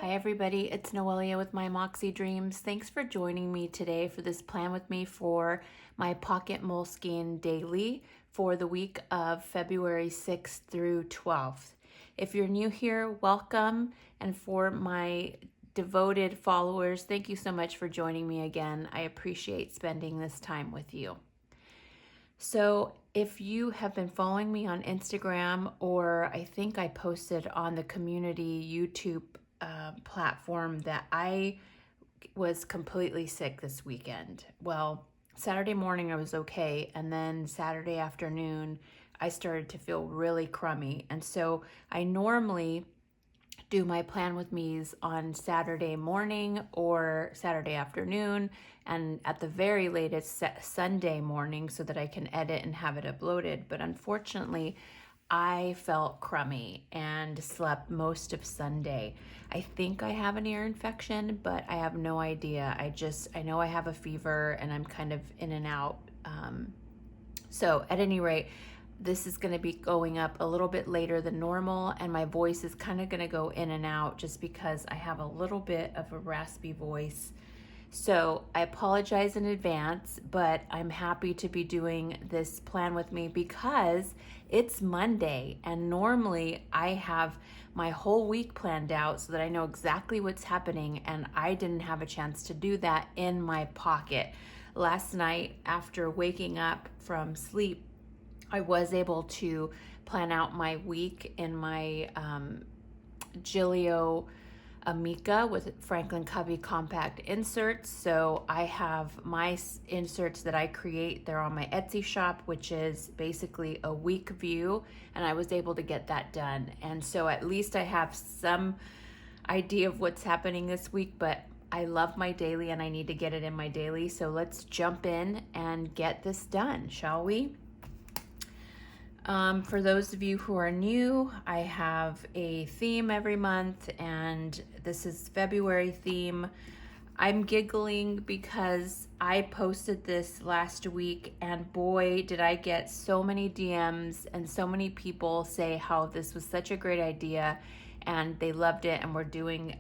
Hi everybody, it's Noelia with My Moxie Dreams. Thanks for joining me today for this plan with me for my Pocket Moleskine Daily for the week of February 6th through 12th. If you're new here, welcome, and for my devoted followers, thank you so much for joining me again. I appreciate spending this time with you. So if you have been following me on Instagram, or I think I posted on the community YouTube platform that I was completely sick this weekend. Well, Saturday morning I was okay, and then Saturday afternoon I started to feel really crummy. And so I normally do my plan with me's on Saturday morning or Saturday afternoon, and at the very latest Sunday morning, so that I can edit and have it uploaded. But unfortunately, I felt crummy and slept most of Sunday. I think I have an ear infection, but I have no idea. I know I have a fever and I'm kind of in and out. So at any rate, this is going to be going up a little bit later than normal, and my voice is kind of going to go in and out just because I have a little bit of a raspy voice. So I apologize in advance, but I'm happy to be doing this plan with me because it's Monday, and normally I have my whole week planned out so that I know exactly what's happening, and I didn't have a chance to do that in my pocket. Last night, after waking up from sleep, I was able to plan out my week in my Gillio Amica with Franklin Covey compact inserts. So I have my inserts that I create. They're on my Etsy shop, which is basically a week view, and I was able to get that done. And so at least I have some idea of what's happening this week, but I love my daily and I need to get it in my daily. So let's jump in and get this done, shall we? For those of you who are new, I have a theme every month, and this is February theme. I'm giggling because I posted this last week, and boy, did I get so many DMs and so many people say how this was such a great idea and they loved it, and we're doing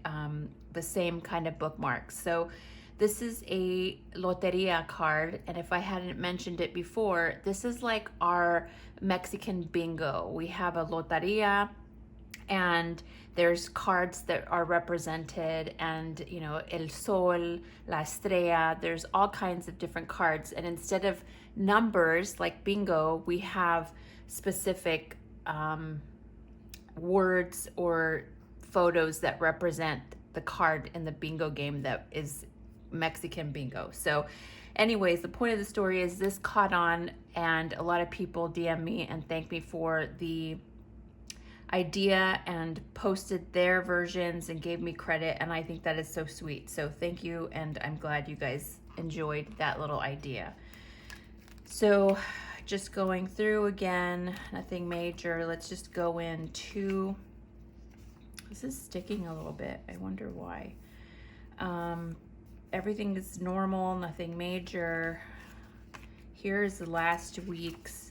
the same kind of bookmarks. So this is a loteria card, and if I hadn't mentioned it before, this is like our Mexican bingo. We have a loteria, and there's cards that are represented, and you know, el sol, la estrella, there's all kinds of different cards, and instead of numbers like bingo, we have specific words or photos that represent the card in the bingo game that is Mexican bingo. So anyways, the point of the story is this caught on, and a lot of people DM me and thank me for the idea and posted their versions and gave me credit, and I think that is so sweet. So thank you, and I'm glad you guys enjoyed that little idea. So just going through again, nothing major. Let's just go into, this is sticking a little bit. I wonder why. Everything is normal, nothing major. Here's the last week's.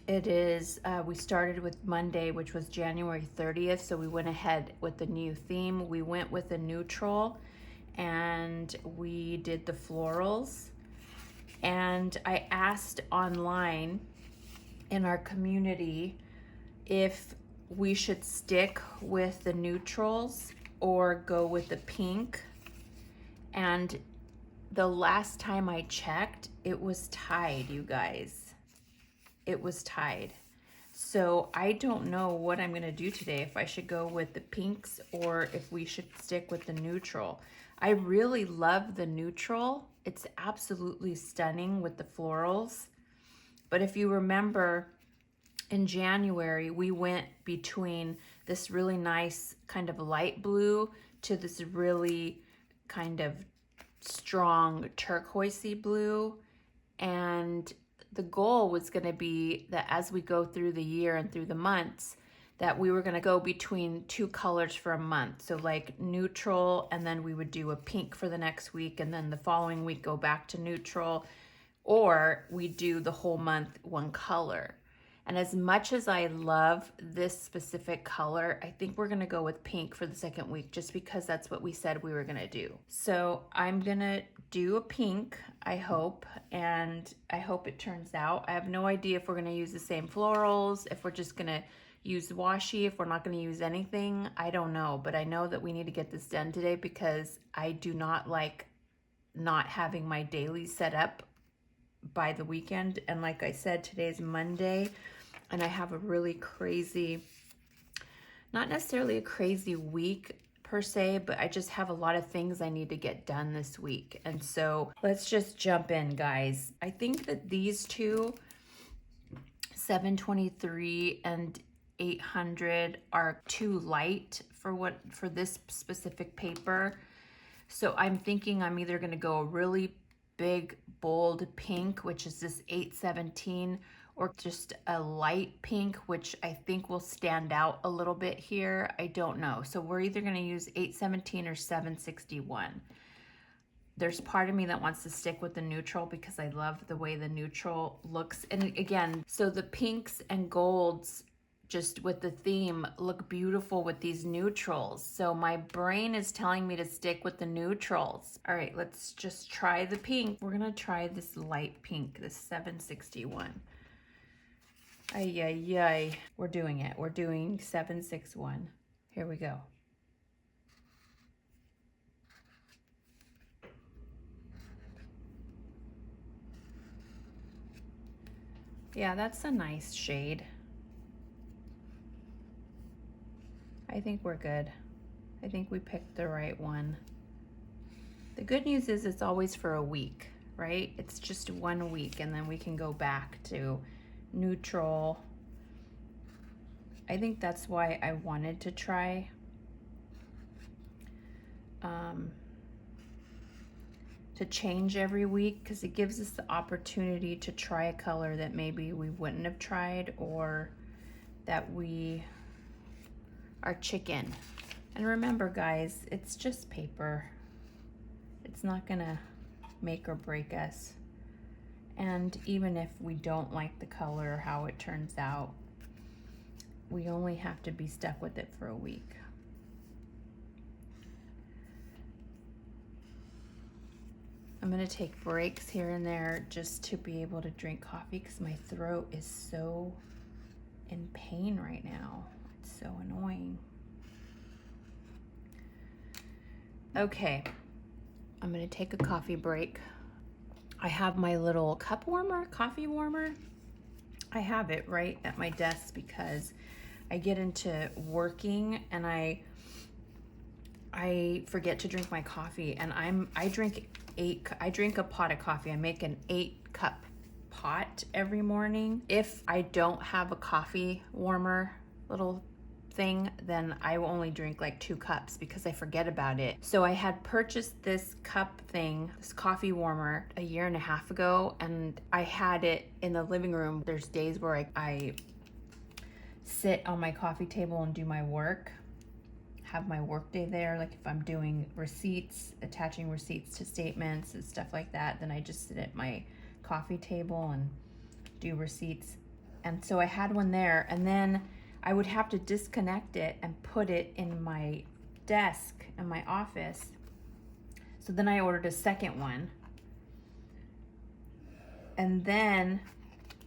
It is, we started with Monday, which was January 30th, so we went ahead with the new theme. We went with a neutral, and we did the florals. And I asked online in our community if we should stick with the neutrals or go with the pink. And the last time I checked, it was tied, you guys. It was tied. So I don't know what I'm gonna do today, if I should go with the pinks or if we should stick with the neutral. I really love the neutral. It's absolutely stunning with the florals. But if you remember, in January, we went between this really nice kind of light blue to this really kind of strong turquoisey blue, and the goal was going to be that as we go through the year and through the months, that we were going to go between two colors for a month. So like neutral, and then we would do a pink for the next week, and then the following week go back to neutral, or we do the whole month one color. And as much as I love this specific color, I think we're gonna go with pink for the second week just because that's what we said we were gonna do. So I'm gonna do a pink, I hope, and I hope it turns out. I have no idea if we're gonna use the same florals, if we're just gonna use washi, if we're not gonna use anything, I don't know. But I know that we need to get this done today because I do not like not having my daily set up by the weekend. And like I said, today's Monday and I have a really crazy, not necessarily a crazy week per se, but I just have a lot of things I need to get done this week. And so let's just jump in, guys. I think that these two, 723 and 800, are too light for this specific paper. So I'm thinking I'm either going to go a really big bold pink, which is this 817, or just a light pink, which I think will stand out a little bit here. I don't know. So we're either going to use 817 or 761. There's part of me that wants to stick with the neutral because I love the way the neutral looks. And again, so the pinks and golds, just with the theme, look beautiful with these neutrals. So my brain is telling me to stick with the neutrals. All right, let's just try the pink. We're gonna try this light pink, this 761. Ay, ay, ay. We're doing it. We're doing 761. Here we go. Yeah, that's a nice shade. I think we're good. I think we picked the right one. The good news is it's always for a week, right? It's just 1 week and then we can go back to neutral. I think that's why I wanted to try to change every week, because it gives us the opportunity to try a color that maybe we wouldn't have tried, or that we are chicken. And remember, guys, it's just paper. It's not gonna make or break us. And even if we don't like the color or how it turns out, we only have to be stuck with it for a week. I'm gonna take breaks here and there just to be able to drink coffee because my throat is so in pain right now. It's so annoying. Okay, I'm gonna take a coffee break. I have my little cup warmer, coffee warmer. I have it right at my desk because I get into working and I forget to drink my coffee, and I drink a pot of coffee. I make an 8-cup pot every morning. If I don't have a coffee warmer little thing, then I will only drink like 2 cups because I forget about it. So I had purchased this cup thing, this coffee warmer, a year and a half ago, and I had it in the living room. There's days where I sit on my coffee table and do my work, have my work day there. Like if I'm doing receipts, attaching receipts to statements and stuff like that, then I just sit at my coffee table and do receipts. And so I had one there, and then I would have to disconnect it and put it in my desk in my office. So then I ordered a second one. And then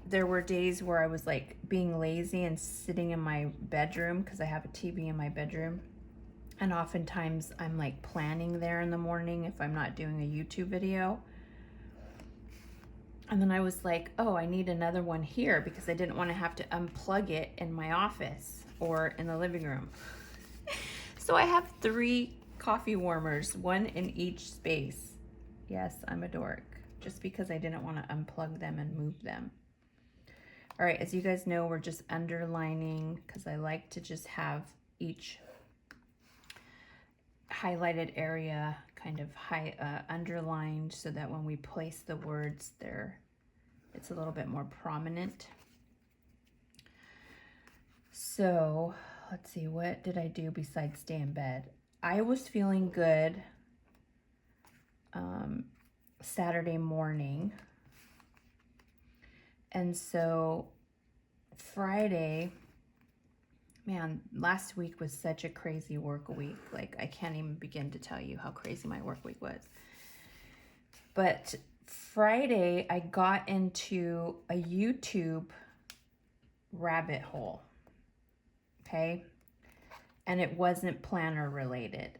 there were days where I was like being lazy and sitting in my bedroom because I have a TV in my bedroom. And oftentimes I'm like planning there in the morning if I'm not doing a YouTube video. And then I was like, oh, I need another one here because I didn't want to have to unplug it in my office or in the living room. So I have 3 coffee warmers, 1 in each space. Yes, I'm a dork, just because I didn't want to unplug them and move them. All right, as you guys know, we're just underlining because I like to just have each highlighted area kind of underlined so that when we place the words there, it's a little bit more prominent. So let's see, what did I do besides stay in bed? I was feeling good Saturday morning, and so Friday, man, last week was such a crazy work week. Like, I can't even begin to tell you how crazy my work week was. But Friday, I got into a YouTube rabbit hole, okay? And it wasn't planner related.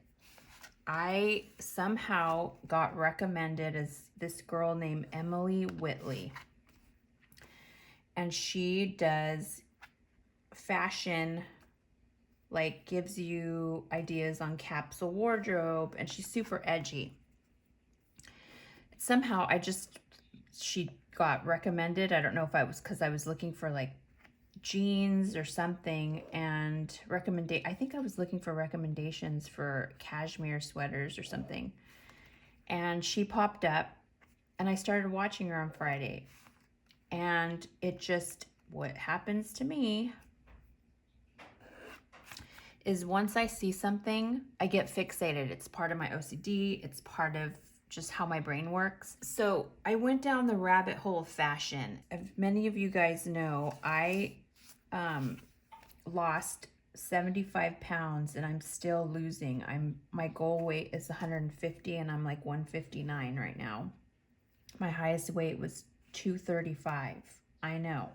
I somehow got recommended as this girl named Emily Whitley. And she does fashion, like gives you ideas on capsule wardrobe, and she's super edgy. Somehow she got recommended. I don't know if because I was looking for like jeans or something, and I think I was looking for recommendations for cashmere sweaters or something. And she popped up, and I started watching her on Friday. And what happens to me is once I see something, I get fixated. It's part of my OCD. It's part of just how my brain works. So I went down the rabbit hole of fashion. As many of you guys know, I lost 75 pounds and I'm still losing. My goal weight is 150 and I'm like 159 right now. My highest weight was 235. I know.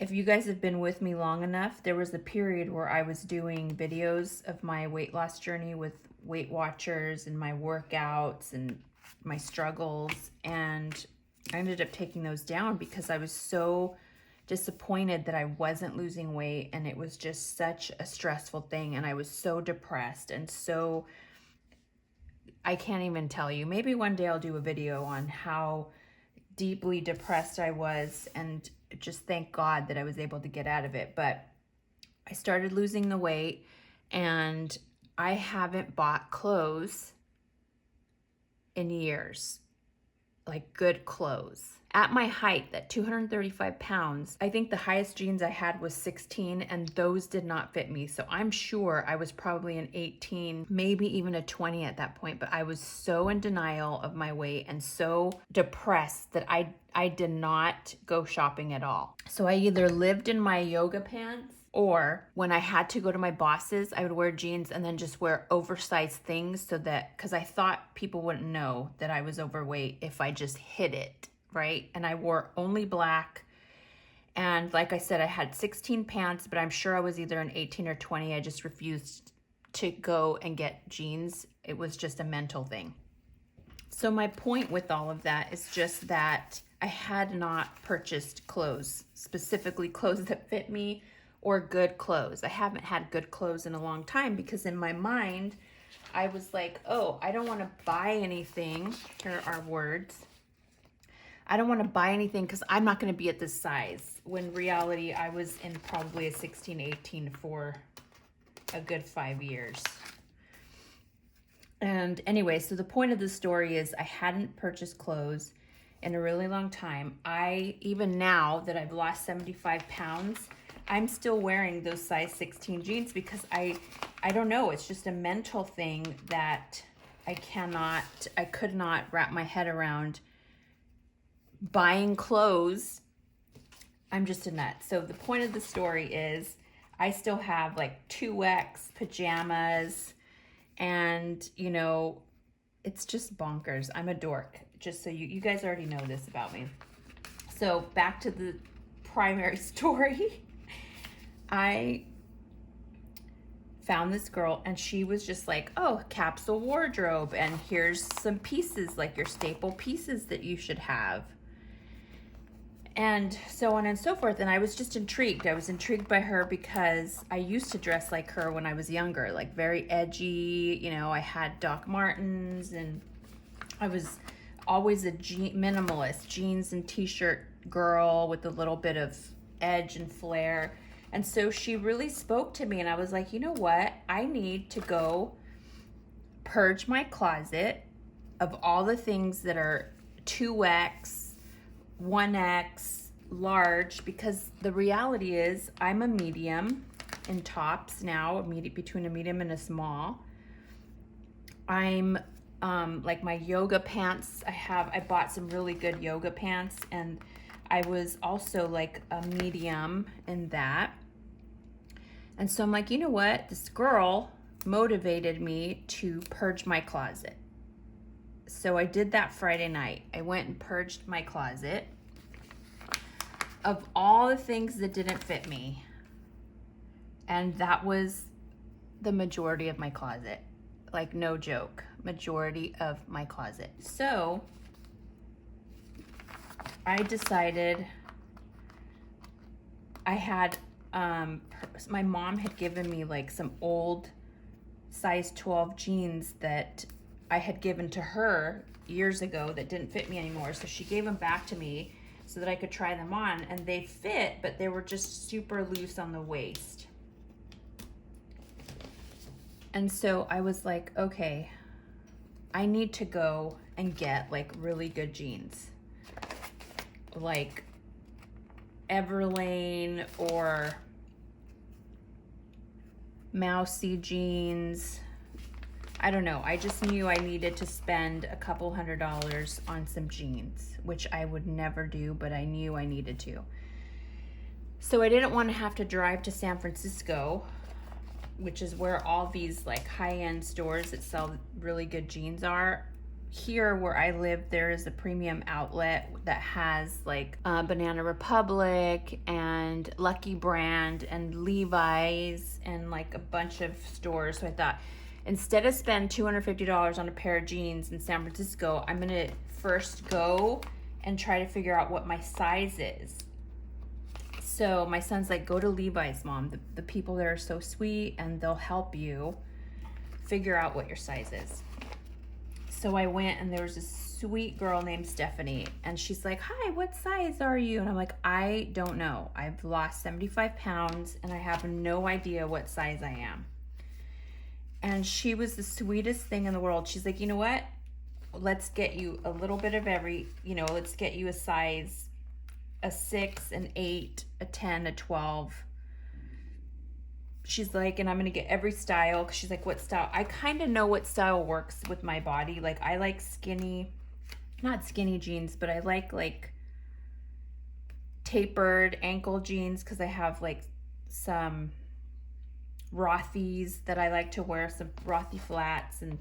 If you guys have been with me long enough, there was a period where I was doing videos of my weight loss journey with Weight Watchers and my workouts and my struggles, and I ended up taking those down because I was so disappointed that I wasn't losing weight, and it was just such a stressful thing, and I was so depressed, and so I can't even tell you. Maybe one day I'll do a video on how deeply depressed I was, and just thank God that I was able to get out of it. But I started losing the weight, and I haven't bought clothes in years, like good clothes. At my height, at 235 pounds, I think the highest jeans I had was 16, and those did not fit me. So I'm sure I was probably an 18, maybe even a 20 at that point, but I was so in denial of my weight and so depressed that I did not go shopping at all. So I either lived in my yoga pants, or when I had to go to my boss's, I would wear jeans and then just wear oversized things because I thought people wouldn't know that I was overweight if I just hid it, right? And I wore only black. And like I said, I had 16 pants, but I'm sure I was either an 18 or 20. I just refused to go and get jeans. It was just a mental thing. So my point with all of that is just that I had not purchased clothes, specifically clothes that fit me, or good clothes. I haven't had good clothes in a long time because in my mind, I was like, oh, I don't want to buy anything. Here are words. I don't want to buy anything because I'm not going to be at this size. When in reality, I was in probably a 16, 18 for a good 5 years. And anyway, so the point of the story is I hadn't purchased clothes in a really long time. Even now that I've lost 75 pounds, I'm still wearing those size 16 jeans because I don't know, it's just a mental thing that I could not wrap my head around buying clothes. I'm just a nut. So the point of the story is I still have like 2X pajamas, and it's just bonkers. I'm a dork, just so you guys already know this about me. So back to the primary story. I found this girl, and she was just like, oh, capsule wardrobe, and here's some pieces, like your staple pieces that you should have, and so on and so forth. And I was just intrigued. I was intrigued by her because I used to dress like her when I was younger, like very edgy. I had Doc Martens, and I was always a minimalist jeans and t-shirt girl with a little bit of edge and flair. And so she really spoke to me, and I was like, you know what? I need to go purge my closet of all the things that are 2X, 1X, large, because the reality is I'm a medium in tops now, between a medium and a small. I'm like my yoga pants. I bought some really good yoga pants, and I was also like a medium in that. And so I'm like, you know what? This girl motivated me to purge my closet. So I did that Friday night. I went and purged my closet of all the things that didn't fit me. And that was the majority of my closet. Like, no joke, majority of my closet. So I decided I had, my mom had given me like some old size 12 jeans that I had given to her years ago that didn't fit me anymore. So she gave them back to me so that I could try them on, and they fit, but they were just super loose on the waist. And so I was like, okay, I need to go and get like really good jeans, like Everlane or Mousy jeans. I don't know. I just knew I needed to spend a couple $100s on some jeans, which I would never do, but I knew I needed to. So I didn't want to have to drive to San Francisco, which is where all these like high-end stores that sell really good jeans are. Here where I live, there is a premium outlet that has like Banana Republic and Lucky Brand and Levi's and like a bunch of stores. So I thought, instead of spend $250 on a pair of jeans in San Francisco, I'm gonna first go and try to figure out what my size is. So my son's like, go to Levi's, Mom. The people there are so sweet and they'll help you figure out what your size is. So I went, and there was this sweet girl named Stephanie, and she's like, hi, what size are you? And I'm like, I don't know. I've lost 75 pounds and I have no idea what size I am. And she was the sweetest thing in the world. She's like, you know what? Let's get you a little bit of every, let's get you a size, a 6, an 8, a 10, a 12. She's like, and I'm gonna get every style. Cause she's like, what style? I kind of know what style works with my body. Like, I like skinny, not skinny jeans, but I like tapered ankle jeans, because I have like some Rothy's that I like to wear, some Rothy flats. And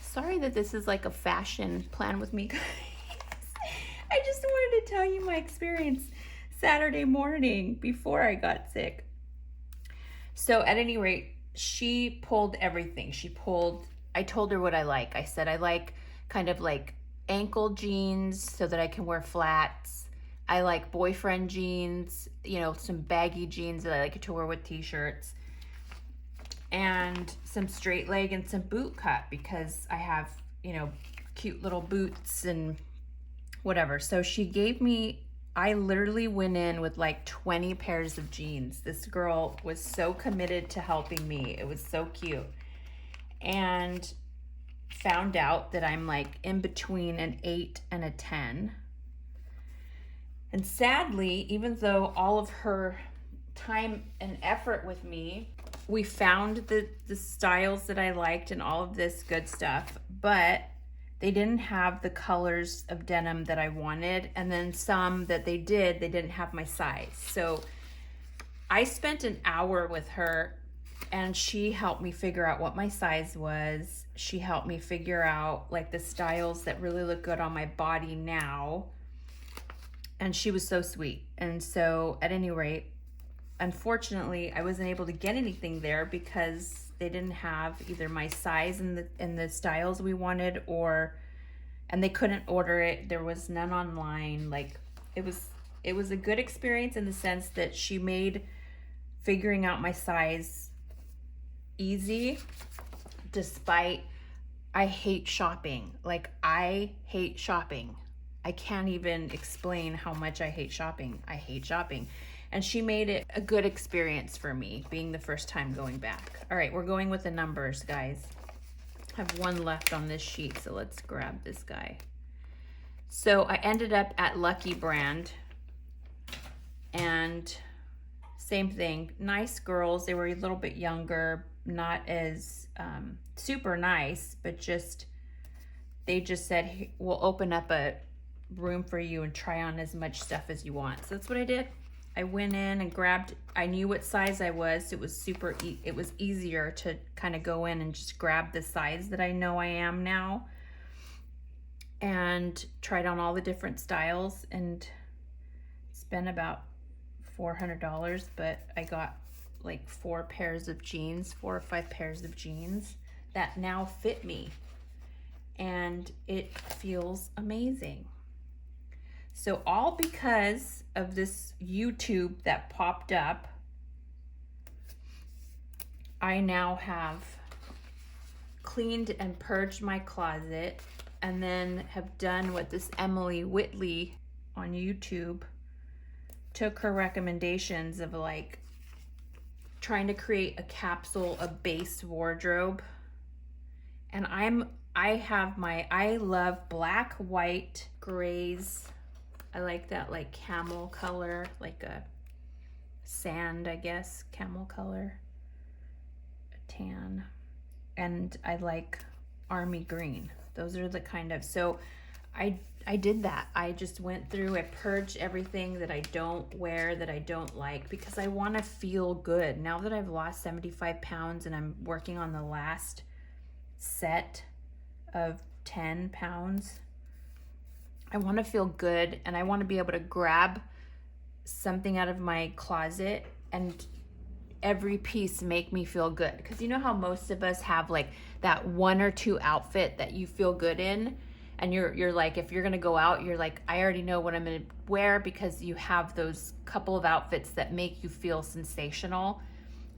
sorry that this is like a fashion plan with me, guys. I just wanted to tell you my experience Saturday morning before I got sick. So at any rate, she pulled everything. I told her what I like. I said, I like kind of like ankle jeans so that I can wear flats. I like boyfriend jeans, some baggy jeans that I like to wear with t-shirts, and some straight leg and some boot cut, because I have, cute little boots and whatever. So she gave me, I literally went in with like 20 pairs of jeans. This girl was so committed to helping me. It was so cute. And found out that I'm like in between an 8 and a 10. And sadly, even though all of her time and effort with me, we found the styles that I liked and all of this good stuff, but they didn't have the colors of denim that I wanted. And then some that they didn't have my size. So I spent an hour with her, and she helped me figure out what my size was. She helped me figure out like the styles that really look good on my body now. And she was so sweet. And so at any rate, unfortunately, I wasn't able to get anything there because they didn't have either my size in the styles we wanted, and they couldn't order it. There was none online. Like, it was a good experience in the sense that she made figuring out my size easy, despite I hate shopping. Like, I hate shopping. I can't even explain how much I hate shopping. I hate shopping. And she made it a good experience for me, being the first time going back. All right, we're going with the numbers, guys. I have one left on this sheet, so let's grab this guy. So I ended up at Lucky Brand, and same thing. Nice girls. They were a little bit younger, not as super nice, but they just said, we'll open up a room for you and try on as much stuff as you want. So that's what I did. I went in and grabbed, I knew what size I was. It was it was easier to kind of go in and just grab the size that I know I am now, and tried on all the different styles and spent about $400, but I got like 4 pairs of jeans, 4 or 5 pairs of jeans that now fit me, and it feels amazing. So all because of this YouTube that popped up, I now have cleaned and purged my closet, and then have done what this Emily Whitley on YouTube took her recommendations of, like trying to create a capsule, a base wardrobe. And I love black, white, grays. I like that like camel color, like a sand, I guess, camel color, a tan. And I like army green. Those are the kind of, so I did that. I just went through, I purged everything that I don't wear, that I don't like, because I want to feel good. Now that I've lost 75 pounds and I'm working on the last set of 10 pounds, I want to feel good, and I want to be able to grab something out of my closet and every piece make me feel good. Because you know how most of us have like that 1 or 2 outfit that you feel good in, and you're like, if you're gonna go out, you're like, I already know what I'm gonna wear, because you have those couple of outfits that make you feel sensational.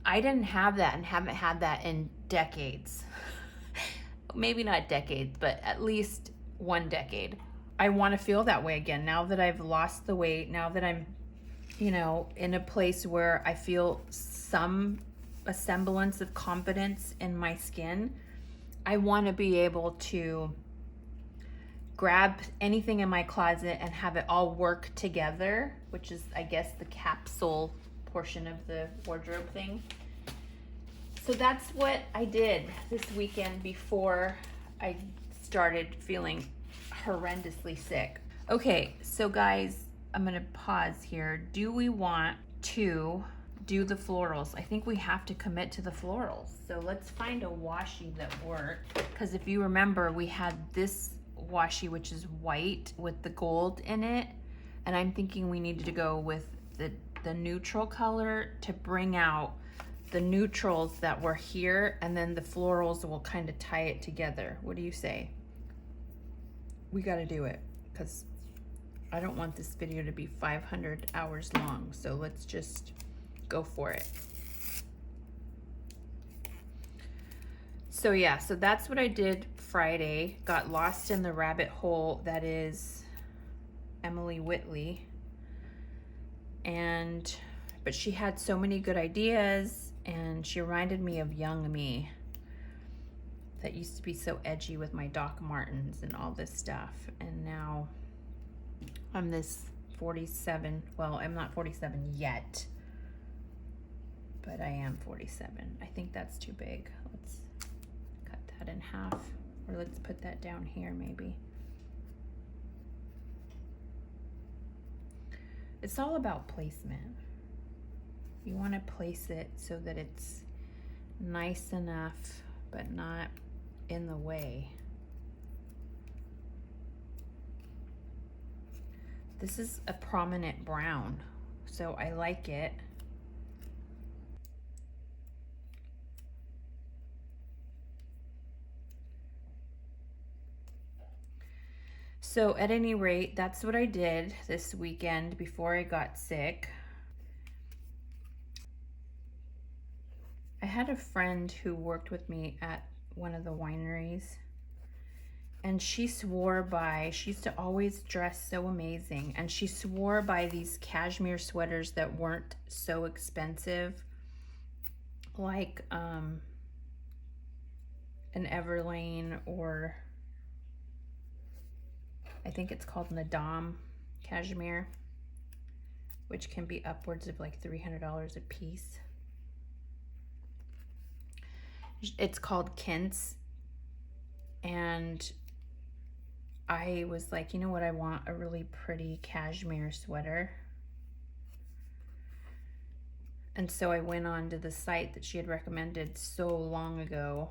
I didn't have that and haven't had that in decades. Maybe not decades, but at least 1 decade. I want to feel that way again now that I've lost the weight, now that I'm, you know, in a place where I feel a semblance of confidence in my skin. I want to be able to grab anything in my closet and have it all work together, which is, I guess, the capsule portion of the wardrobe thing. So that's what I did this weekend before I started feeling horrendously sick. Okay, so guys, I'm gonna pause here. Do we want to do the florals? I think we have to commit to the florals. So let's find a washi that works. Because if you remember, we had this washi, which is white with the gold in it. And I'm thinking we needed to go with the neutral color to bring out the neutrals that were here. And then the florals will kind of tie it together. What do you say? We got to do it, because I don't want this video to be 500 hours long. So let's just go for it. So yeah, so that's what I did Friday. Got lost in the rabbit hole that is Emily Whitley. But she had so many good ideas, and she reminded me of young me. That used to be so edgy with my Doc Martens and all this stuff. And now I'm this 47, well, I'm not 47 yet, but I am 47. I think that's too big. Let's cut that in half, or let's put that down here maybe. It's all about placement. You want to place it so that it's nice enough, but not in the way. This is a prominent brown, so I like it. So at any rate, that's what I did this weekend before I got sick. I had a friend who worked with me at one of the wineries, and she used to always dress so amazing, and she swore by these cashmere sweaters that weren't so expensive, like an Everlane, or I think it's called Nadam cashmere, which can be upwards of like $300 a piece. It's called Kent's, and I was like, you know what, I want a really pretty cashmere sweater. And so I went on to the site that she had recommended so long ago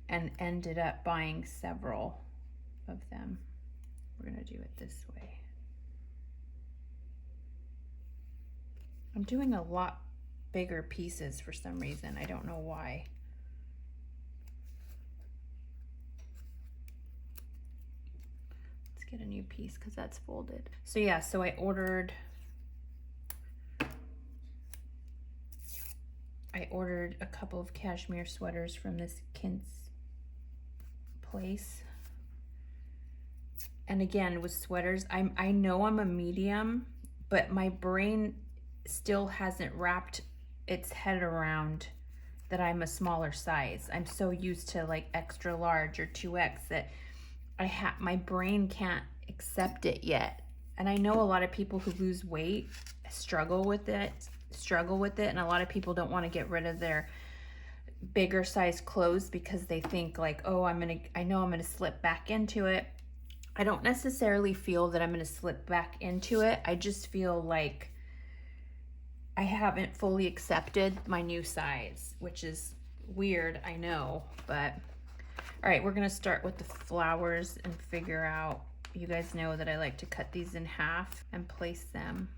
and ended up buying several of them. We're gonna do it this way. I'm doing a lot bigger pieces for some reason. I don't know why. Let's get a new piece because that's folded. So yeah, so I ordered a couple of cashmere sweaters from this Kintz place. And again, with sweaters, I know I'm a medium, but my brain still hasn't wrapped its head around that I'm a smaller size. I'm so used to like extra large or 2X that my brain can't accept it yet. And I know a lot of people who lose weight struggle with it, and a lot of people don't want to get rid of their bigger size clothes because they think like, oh, I know I'm gonna slip back into it. I don't necessarily feel that I'm gonna slip back into it. I just feel like I haven't fully accepted my new size, which is weird, I know, but all right, we're gonna start with the flowers and figure out, you guys know that I like to cut these in half and place them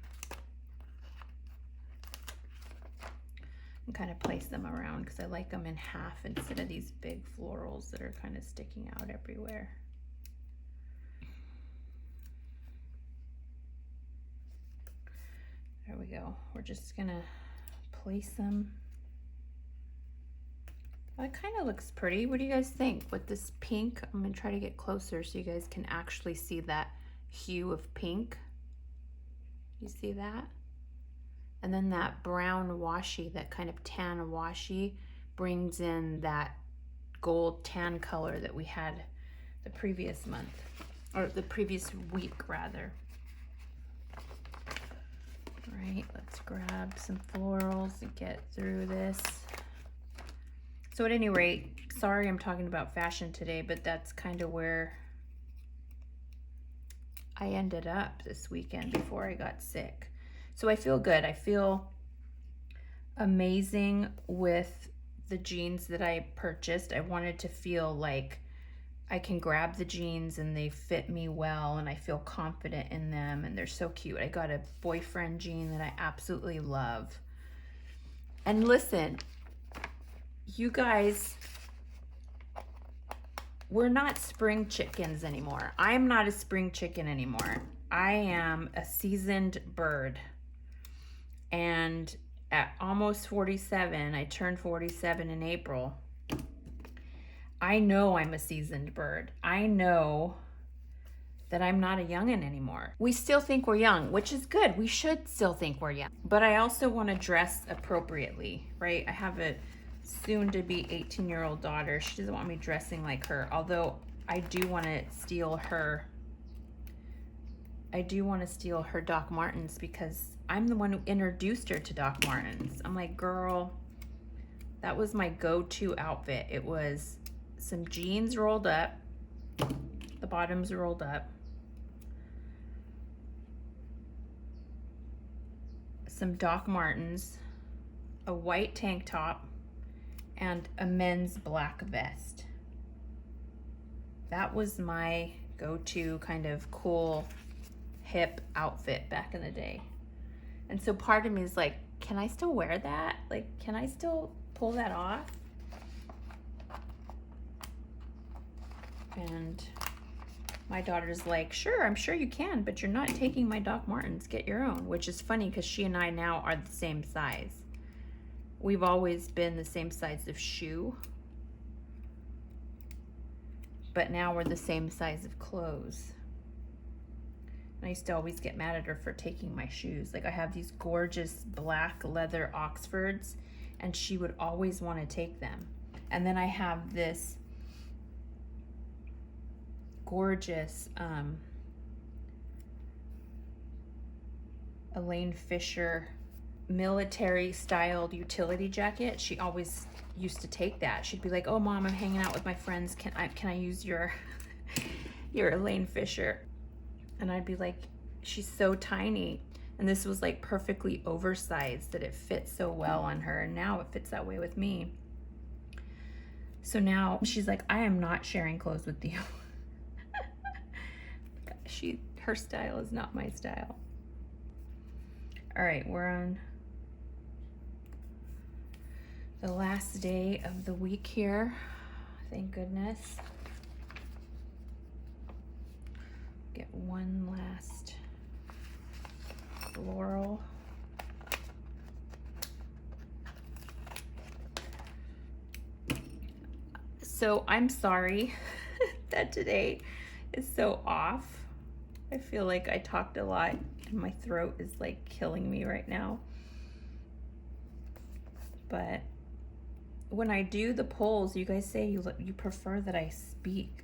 and kind of place them around because I like them in half instead of these big florals that are kind of sticking out everywhere. There we go. We're just gonna place them. That kind of looks pretty. What do you guys think with this pink? I'm gonna try to get closer so you guys can actually see that hue of pink. You see that? And then that brown washi, that kind of tan washi, brings in that gold tan color that we had the previous month, or the previous week rather. All right, let's grab some florals and get through this. So at any rate, sorry I'm talking about fashion today, but that's kind of where I ended up this weekend before I got sick. So I feel good. I feel amazing with the jeans that I purchased. I wanted to feel like I can grab the jeans and they fit me well and I feel confident in them and they're so cute. I got a boyfriend jean that I absolutely love. And listen, you guys, we're not spring chickens anymore. I'm not a spring chicken anymore. I am a seasoned bird. And at almost 47, I turned 47 in April. I know I'm a seasoned bird. I know that I'm not a youngin' anymore. We still think we're young, which is good. We should still think we're young. But I also want to dress appropriately, right? I have a soon-to-be 18-year-old daughter. She doesn't want me dressing like her, although I do want to steal her. I do want to steal her Doc Martens because I'm the one who introduced her to Doc Martens. I'm like, girl, that was my go-to outfit. It was some jeans rolled up, the bottoms rolled up, some Doc Martens, a white tank top, and a men's black vest. That was my go-to kind of cool, hip outfit back in the day. And so part of me is like, can I still wear that? Like, can I still pull that off? And my daughter's like, sure, I'm sure you can, but you're not taking my Doc Martens, get your own, which is funny because she and I now are the same size. We've always been the same size of shoe, but now we're the same size of clothes. And I used to always get mad at her for taking my shoes. Like I have these gorgeous black leather Oxfords and she would always want to take them. And then I have this gorgeous Elaine Fisher military styled utility jacket. She always used to take that. She'd be like, "Oh mom, I'm hanging out with my friends. Can I use your your Elaine Fisher?" And I'd be like, "She's so tiny." And this was like perfectly oversized that it fits so well on her. And now it fits that way with me. So now she's like, "I am not sharing clothes with you." Her style is not my style. All right, we're on the last day of the week here. Thank goodness. Get one last floral. So I'm sorry that today is so off. I feel like I talked a lot and my throat is like killing me right now. But when I do the polls, you guys say you prefer that I speak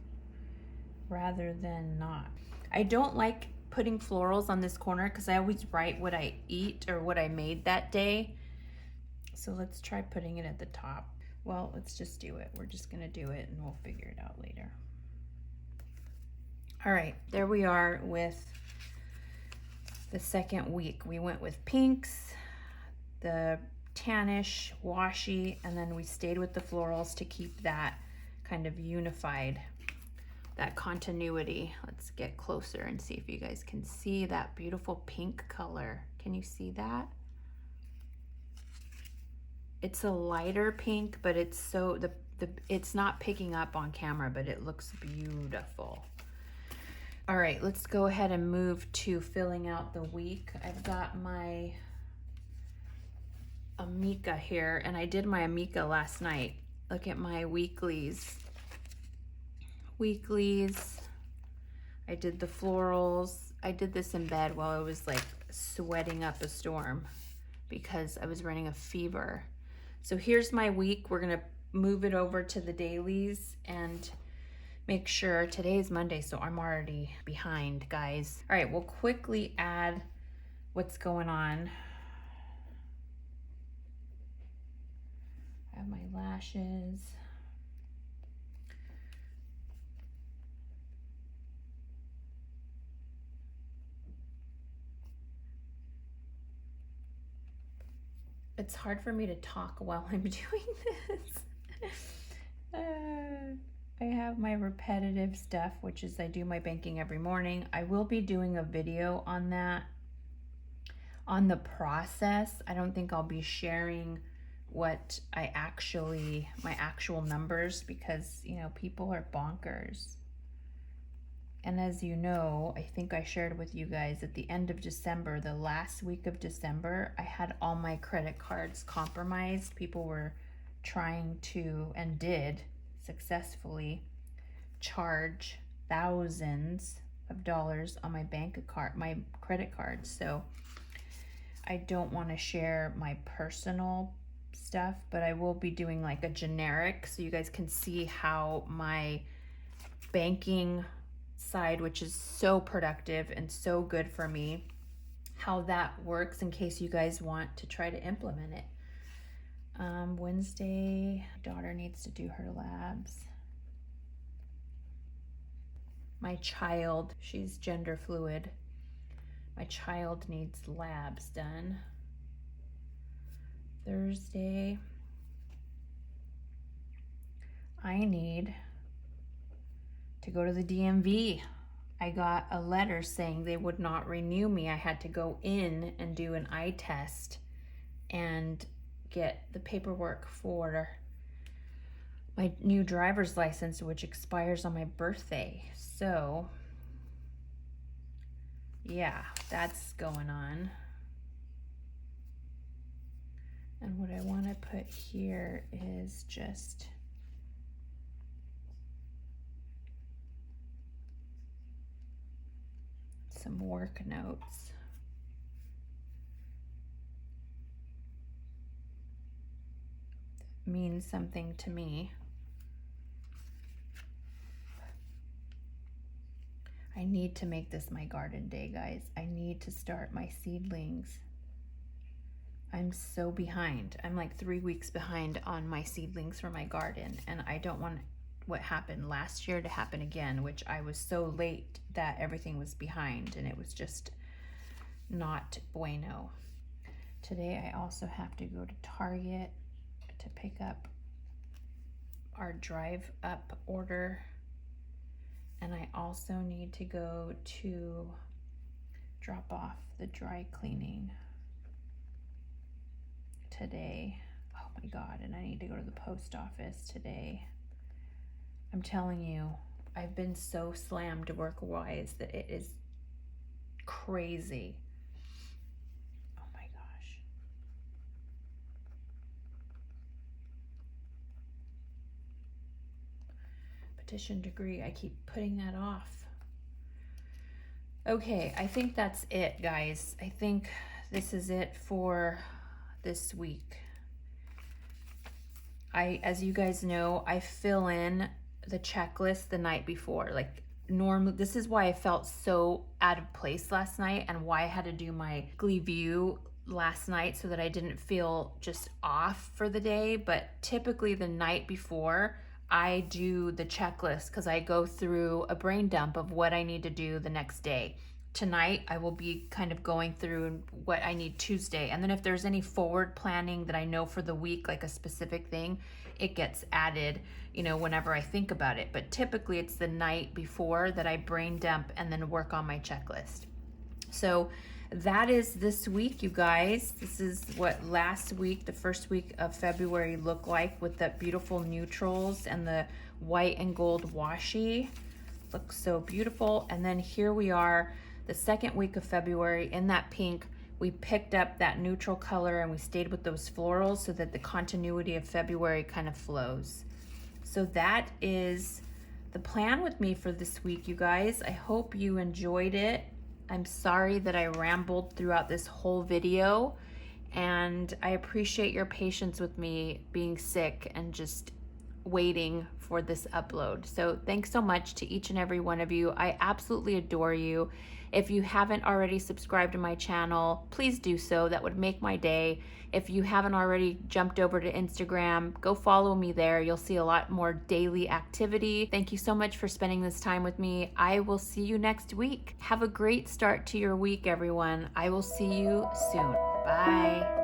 rather than not. I don't like putting florals on this corner because I always write what I eat or what I made that day. So let's try putting it at the top. Well, let's just do it. We're just gonna do it and we'll figure it out later. All right, there we are with the second week. We went with pinks, the tannish, washy, and then we stayed with the florals to keep that kind of unified, that continuity. Let's get closer and see if you guys can see that beautiful pink color. Can you see that? It's a lighter pink, but it's so, it's not picking up on camera, but it looks beautiful. All right, let's go ahead and move to filling out the week. I've got my Amika here, and I did my Amika last night. Look at my weeklies. I did the florals. I did this in bed while I was like sweating up a storm because I was running a fever. So here's my week. We're gonna move it over to the dailies and make sure today's Monday, so I'm already behind, guys. All right, we'll quickly add what's going on. I have my lashes. It's hard for me to talk while I'm doing this. I have my repetitive stuff, which is I do my banking every morning. I will be doing a video on that, on the process. I don't think I'll be sharing what my actual numbers, because, you know, people are bonkers. And as you know, I think I shared with you guys at the end of December, the last week of December, I had all my credit cards compromised. People were trying to, and did successfully, charge thousands of dollars on my my credit card. So I don't want to share my personal stuff, but I will be doing like a generic so you guys can see how my banking side, which is so productive and so good for me, how that works in case you guys want to try to implement it. Wednesday, my daughter needs to do her labs. My child, she's gender fluid. My child needs labs done. Thursday, I need to go to the DMV. I got a letter saying they would not renew me. I had to go in and do an eye test and get the paperwork for my new driver's license, which expires on my birthday. So yeah, that's going on. And what I want to put here is just some work notes. That means something to me. I need to make this my garden day, guys. I need to start my seedlings. I'm so behind. I'm like 3 weeks behind on my seedlings for my garden, and I don't want what happened last year to happen again, which I was so late that everything was behind and it was just not bueno. Today I also have to go to Target to pick up our drive up order, and I also need to go to drop off the dry cleaning today. Oh my God, and I need to go to the post office today. I'm telling you, I've been so slammed work-wise that it is crazy. Oh my gosh. Petition degree, I keep putting that off. Okay, I think that's it, guys. I think this is it for this week. As you guys know, I fill in the checklist the night before. Like normally, this is why I felt so out of place last night and why I had to do my weekly view last night so that I didn't feel just off for the day. But typically the night before, I do the checklist because I go through a brain dump of what I need to do the next day. Tonight, I will be kind of going through what I need Tuesday. And then if there's any forward planning that I know for the week, like a specific thing, it gets added, you know, whenever I think about it. But typically it's the night before that I brain dump and then work on my checklist. So that is this week, you guys. This is what last week, the first week of February, looked like with the beautiful neutrals and the white and gold washi. Looks so beautiful. And then here we are, the second week of February in that pink. We picked up that neutral color and we stayed with those florals so that the continuity of February kind of flows. So that is the plan with me for this week, you guys. I hope you enjoyed it. I'm sorry that I rambled throughout this whole video, and I appreciate your patience with me being sick and just waiting for this upload. So thanks so much to each and every one of you. I absolutely adore you. If you haven't already subscribed to my channel, please do so. That would make my day. If you haven't already jumped over to Instagram, go follow me there. You'll see a lot more daily activity. Thank you so much for spending this time with me. I will see you next week. Have a great start to your week, everyone. I will see you soon. Bye.